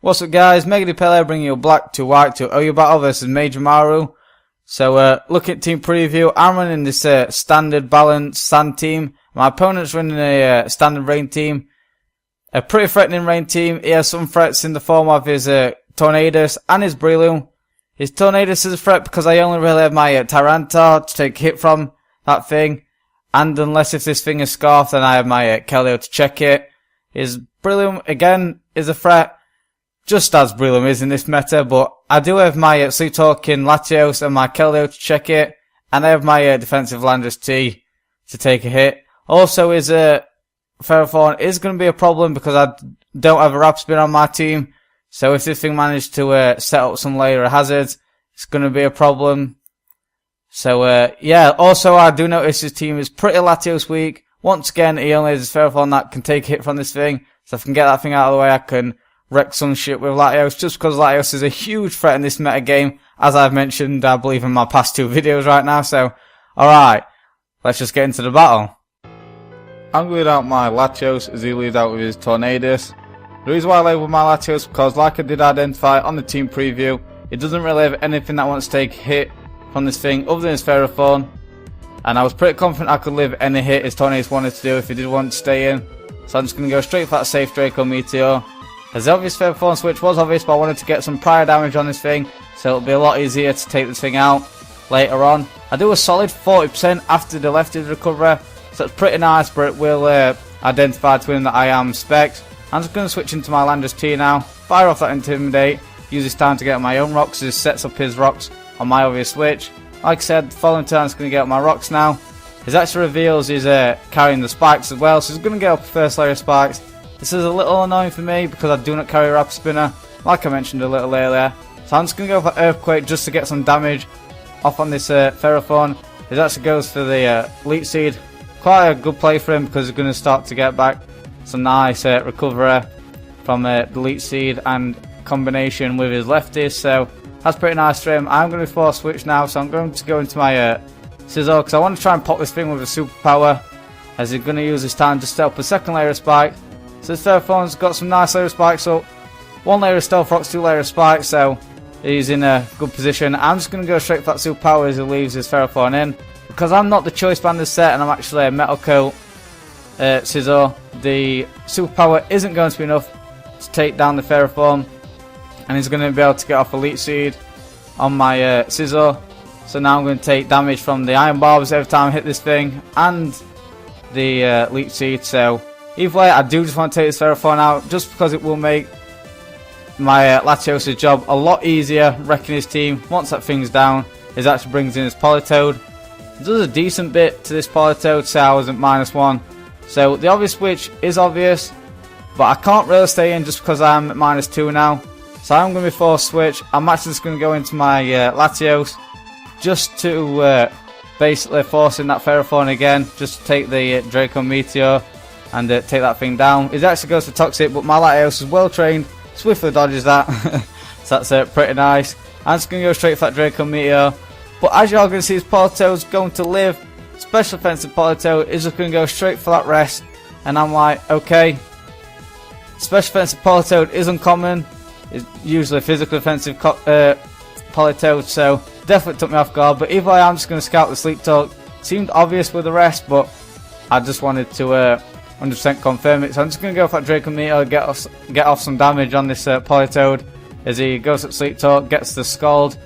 What's up guys, MegaDPAL bringing you black to white to OU battle versus MajorMaru. So look at team preview. I'm running this standard balanced sand team. My opponent's running a standard rain team. A pretty threatening rain team. He has some threats in the form of his Tornadus and his Breloom. His Tornadus is a threat because I only really have my Tyranitar to take hit from that thing. And unless if this thing is scarfed, then I have my Keldeo to check it. His Breloom again is a threat. Just as Breloom is in this meta, but I do have my Sleep Talking Latios and my Keldeo to check it, and I have my defensive Landorus T to take a hit. Also, his Ferrothorn is going to be a problem because I don't have a Rapid Spin on my team, so if this thing managed to set up some layer of hazards, it's going to be a problem. So yeah, also I do notice his team is pretty Latios weak. Once again, he only has his Ferrothorn that can take a hit from this thing, so if I can get that thing out of the way, I can wreck some shit with Latios, just because Latios is a huge threat in this meta game, as I've mentioned, I believe, in my past two videos right now. So, alright, let's just get into the battle. I'm going to lead out my Latios as he leads out with his Tornadus. The reason why I labelled my Latios, because like I did identify on the team preview, it doesn't really have anything that wants to take hit from this thing other than his Ferrothorn. And I was pretty confident I could live any hit his Tornadus wanted to do if he did want to stay in. So I'm just going to go straight for that safe Draco Meteor. As the obvious Ferrothorn switch was obvious, but I wanted to get some prior damage on this thing, so it'll be a lot easier to take this thing out later on. I do a solid 40% after the lefted recovery, so it's pretty nice, but it will identify to him that I am specs. I'm just going to switch into my Landorus T now, fire off that Intimidate, use this time to get my own rocks, as it sets up his rocks on my obvious switch. Like I said, the following turn I'm going to get up my rocks now. His extra reveals is carrying the spikes as well, so he's going to get up the first layer of spikes. This is a little annoying for me because I do not carry a Rapid Spinner, like I mentioned a little earlier. So I'm just going to go for Earthquake just to get some damage off on this Ferrothorn. It actually goes for the Leech Seed. Quite a good play for him because he's going to start to get back some nice recovery from the Leech Seed and combination with his lefties. So that's pretty nice for him. I'm going to be force switch now, so I'm going to go into my Scissor because I want to try and pop this thing with a superpower, as he's going to use this time to set up a second layer of spike. So this Ferrothorn's got some nice layer of spikes, so one layer of Stealth Rocks, two layer of spikes, so he's in a good position. I'm just going to go straight for that superpower as he leaves his Ferrothorn in. Because I'm not the choice band this set and I'm actually a Metal Coat Scissor, the superpower isn't going to be enough to take down the Ferrothorn, and he's going to be able to get off a Leech Seed on my Scissor. So now I'm going to take damage from the Iron Barbs every time I hit this thing and the Leech Seed. So either way, I do just want to take this Ferrothorn out, just because it will make my Latios' job a lot easier wrecking his team. Once that thing's down, it actually brings in his Politoed. It does a decent bit to this Politoed, so I was at -1. So the obvious switch is obvious, but I can't really stay in just because I'm at -2 now. So I'm going to be force switch. I'm actually just going to go into my Latios, just to basically force in that Ferrothorn again, just to take the Draco Meteor and take that thing down. It actually goes for Toxic, but my Latios is well trained, swiftly dodges that. So that's pretty nice. I'm just going to go straight for that Draco Meteor. But as you're going to see, his Politoed's going to live. Special Offensive Politoed is just going to go straight for that rest. And I'm like, okay. Special Offensive Politoed is uncommon. It's usually a Physical Offensive Politoed, so definitely took me off guard. But either way, I'm just going to scout the Sleep Talk. Seemed obvious with the rest, but I just wanted to 100% confirm it. So I'm just going to go for that Draco Meteor, get off some damage on this Politoed as he goes up Sleep Talk, gets the Scald.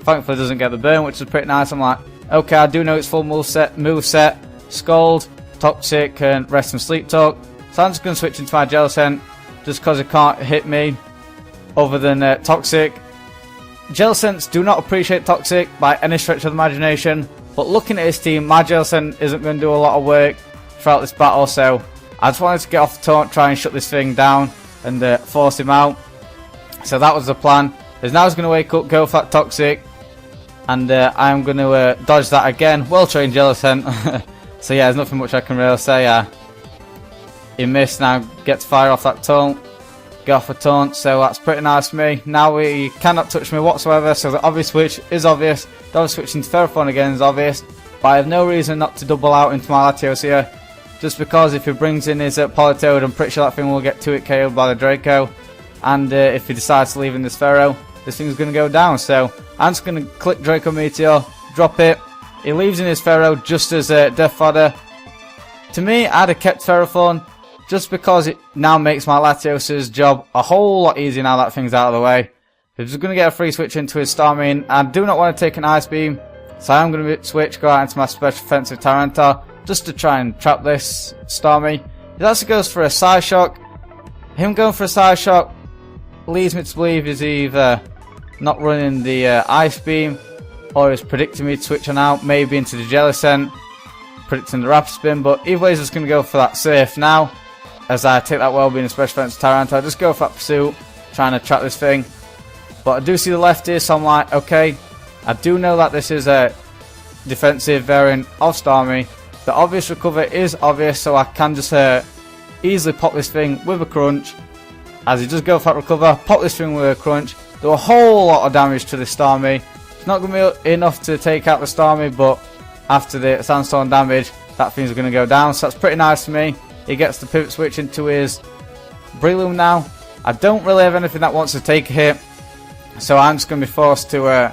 Thankfully doesn't get the burn, which is pretty nice. I'm like, okay, I do know its full move set, Scald, Toxic, and Rest and Sleep Talk. So I'm just going to switch into my Jellicent, just because it can't hit me other than Toxic. Jellicents do not appreciate Toxic by any stretch of the imagination, but looking at his team, my Jellicent isn't going to do a lot of work throughout this battle, so I just wanted to get off the taunt, try and shut this thing down and force him out. So that was the plan. As now he's going to wake up, go for that Toxic, and I'm going to dodge that again. Well trained Jellicent. So yeah, there's nothing much I can really say. He missed, now get to fire off that taunt, get off a taunt, so that's pretty nice for me. Now he cannot touch me whatsoever, so the obvious switch is obvious. The obvious switch into Ferrothorn again is obvious, but I have no reason not to double out into my Latios here. Just because if he brings in his Politoed, I'm pretty sure that thing will get 2-hit KO'd by the Draco. and if he decides to leave in this Pharaoh, this thing's going to go down. So I'm just going to click Draco Meteor, drop it. He leaves in his Pharaoh just as Death Fodder. To me, I'd have kept Ferrothorn just because it now makes my Latios' job a whole lot easier now that thing's out of the way. He's just going to get a free switch into his Starmie. I do not want to take an Ice Beam, so I'm going to switch, go out into my Special Defensive Tyranitar just to try and trap this Starmie. He actually goes for a Psyshock. Him going for a Psyshock leads me to believe he's either not running the Ice Beam or is predicting me to switch on out, maybe into the Jellicent, predicting the Rapid Spin, but either way he's just going to go for that safe now. As I take that Wellbeing and Special Defense Tyranitar, just go for that Pursuit, trying to trap this thing. But I do see the left here, so I'm like, okay, I do know that this is a defensive variant of Starmie. The obvious recover is obvious, so I can just easily pop this thing with a Crunch. As he does go for that recover, pop this thing with a Crunch, do a whole lot of damage to this Starmie. It's not going to be enough to take out the Starmie, but after the Sandstorm damage, that thing's going to go down, so that's pretty nice for me. He gets the pivot switch into his Breloom now. I don't really have anything that wants to take a hit, so I'm just going to be forced to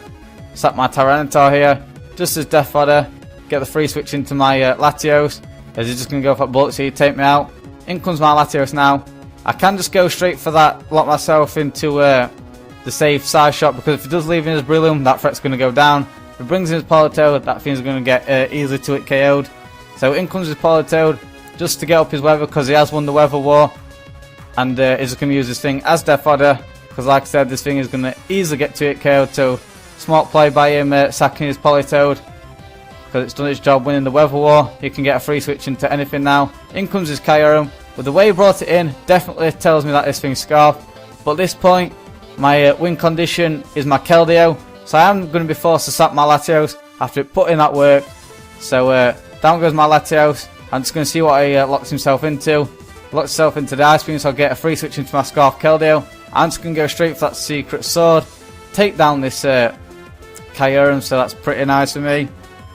sack my Tyranitar here, just as Death Fodder, get the free switch into my Latios, as he's just going to go for that Bullet Seed, take me out. In comes my Latios now. I can just go straight for that, lock myself into the safe side shot, because if he does leave in his Breloom, that threat's going to go down. If he brings in his Politoed, that thing's going to get easily 2-hit KO'd. So in comes his Politoed, just to get up his weather, because he has won the weather war, and he's just going to use this thing as Death Fodder, because like I said, this thing is going to easily get 2-hit KO'd. So smart play by him sacking his Politoed, because it's done its job winning the weather war. He can get a free switch into anything now. In comes his Kyurem, but the way he brought it in definitely tells me that this thing's Scarf. But at this point, my win condition is my Keldeo, so I am going to be forced to sack my Latios after it put in that work. So down goes my Latios. I'm just going to see what he locks himself into. Locks himself into the Ice Beam, so I'll get a free switch into my Scarf Keldeo. I'm just going to go straight for that Secret Sword, take down this Kyurem, so that's pretty nice for me.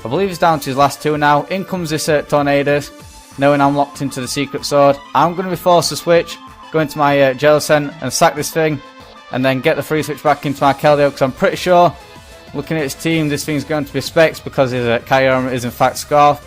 I believe he's down to his last two now. In comes this Tornadus, knowing I'm locked into the Secret Sword. I'm going to be forced to switch, go into my Jellicent and sack this thing, and then get the free switch back into my Keldeo, because I'm pretty sure, looking at his team, this thing's going to be Specs, because his Kyurem is in fact Scarf,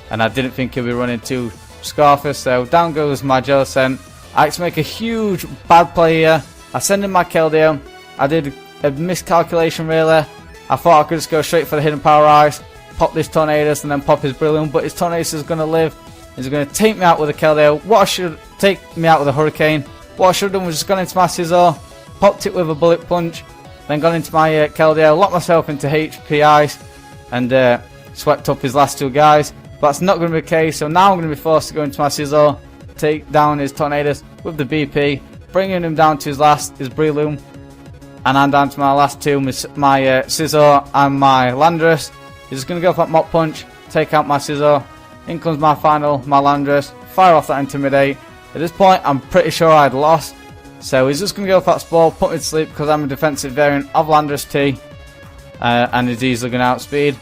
and I didn't think he'll be running two Scarfers. So down goes my Jellicent. I actually make a huge bad play here. I send in my Keldeo. I did a miscalculation really. I thought I could just go straight for the Hidden Power Ice, pop this Tornadus and then pop his Breloom, but his Tornadus is going to live. He's going to take me out with a Keldeo. Take me out with a Hurricane. What I should have done was just gone into my Scizor, popped it with a Bullet Punch, then gone into my Keldeo, locked myself into HP Ice, and swept up his last two guys. But that's not going to be the case, so now I'm going to be forced to go into my Scizor, take down his Tornadus with the BP, bringing him down to his Breloom, and I'm down to my last two, my Scizor and my Landorus. He's just going to go for that Mop Punch, take out my Scizor. In comes my Landorus, fire off that Intimidate. At this point, I'm pretty sure I'd lost, so he's just going to go for that Spore, put me to sleep, because I'm a defensive variant of Landorus T, and he's easily going to outspeed.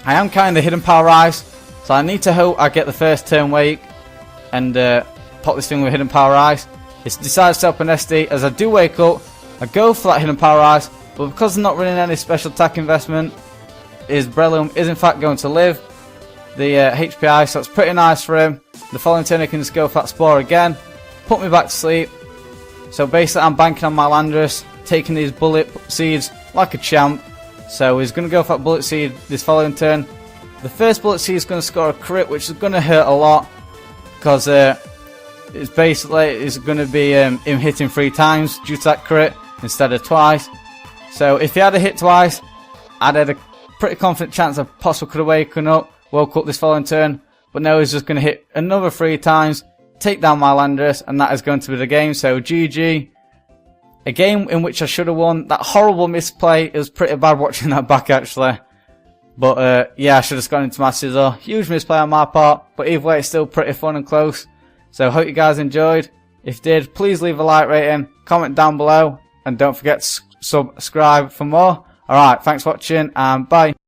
I am kind of Hidden Power Ice, so I need to hope I get the first turn wake and pop this thing with Hidden Power Ice. It decides to help an SD. As I do wake up, I go for that Hidden Power Ice, but because I'm not running any special attack investment, his Breloom is in fact going to live the HP Ice, so it's pretty nice for him. The following turn he can just go for that Spore again, put me back to sleep. So basically I'm banking on my Landorus, taking these Bullet Seeds like a champ. So he's going to go for that Bullet Seed this following turn. The first Bullet Seed is going to score a crit, which is going to hurt a lot, because it's going to be him hitting 3 times due to that crit instead of twice. So if he had a hit twice, I'd had a pretty confident chance I possibly could have woke up this following turn. But no, he's just going to hit another 3 times, take down my Landorus, and that is going to be the game. So GG. A game in which I should have won. That horrible misplay. It was pretty bad watching that back actually. But yeah, I should have gone into my Scizor. Huge misplay on my part, but either way it's still pretty fun and close. So hope you guys enjoyed. If you did, please leave a like rating, comment down below, and don't forget to subscribe for more. Alright, thanks for watching and bye.